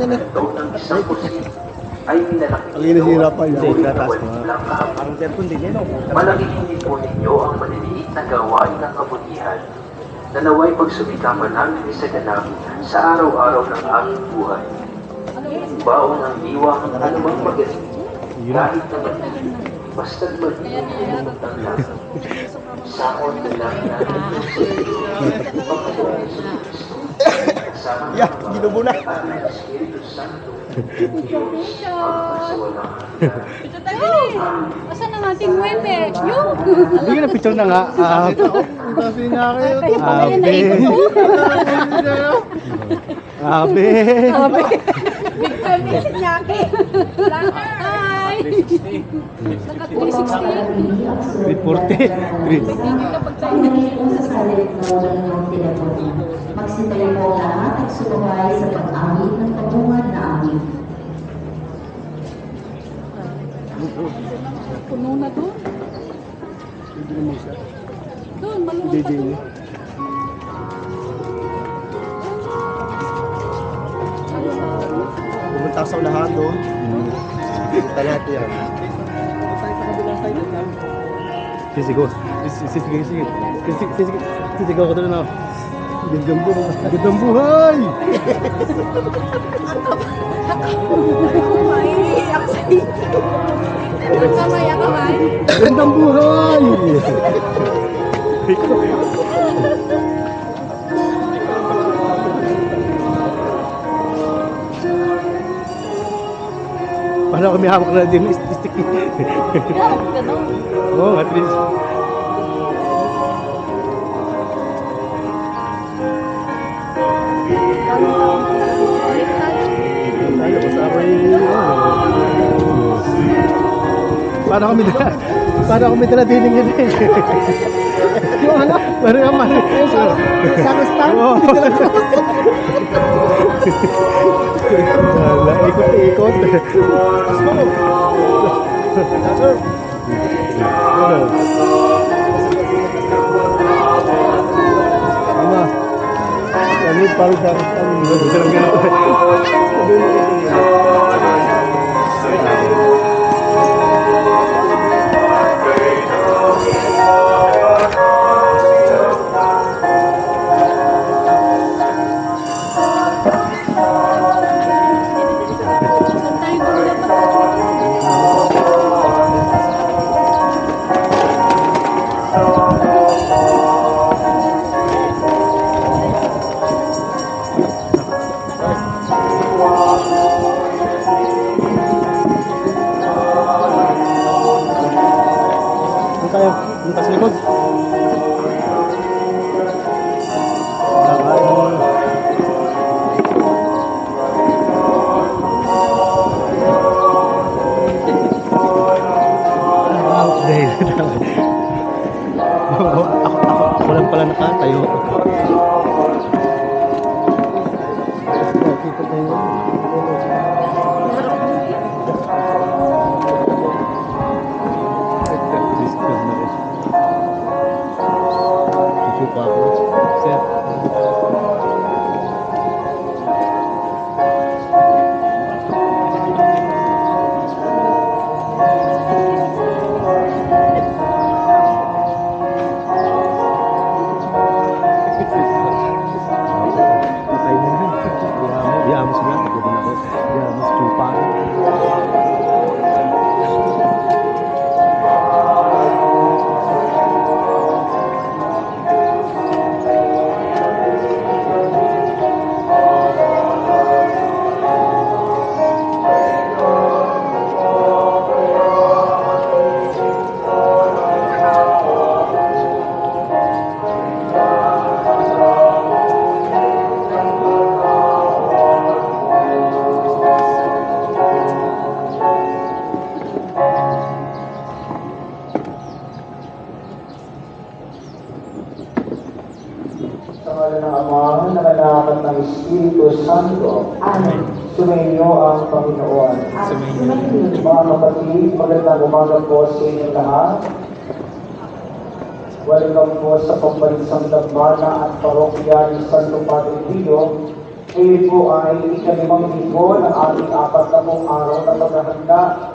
ganito ng isang kursi ay minalaki Ang inisira pa yun. ngunit Tatas nawal mo. biglang kaabot. Parang cellphone din yan. Malakihin din po ninyo ang maliliit na gawain ng kabutihan na naway pagsumikapan namin sa ganap sa araw-araw ng aming buhay. Baon ang diwa ng anumang magaling, kahit na mali, basta't mali ang magtangka. Sakot na lang natin sa iyo, Panginoon Jesucristo, kasama ng Ama ginubo na. at ng Espiritu Santo, Diyos ang magsawalang Ito tayo eh. Asan ang ating wete? Yung! Hindi na picture na nga. Kasi nga kayo. Abe. Abe. Big family si Nyaki. Hi! Naka 360. 340. Magsitayo po lahat at sumabay sa pag-awit ng kabungan na awit. Puno na doon. Doon, maluwag pa doon. Pumunta sa unahan doon. Kita natin yan. Sisigaw. Sisigaw ko doon na. Gandang buhay! Maiiyak sa iyo. Mamaya ka, Mai. Gandang buhay! Paano kami hawak na din stick? Oo, at least. Paano kami dala din yun eh? Yung ano? Paano naman? Sakastan? Oo. Ikot-ikot. Ama. Kami parang sakastan. Sarang gano'n. Yung sa likod. Ako lang pala nakatayo. Sa ng Ama, ng Anak at ng Espiritu Santo. Amen. Sumainyo ang Panginoon. Sumainyo. Mga kapatid, magandang umaga po sa inyo lahat. Welcome po sa Pambansang Dagmana at Parokya ni Santo Padre Pio Ngayon po ay ika-5 linggo ng ating 40 araw na paghahanda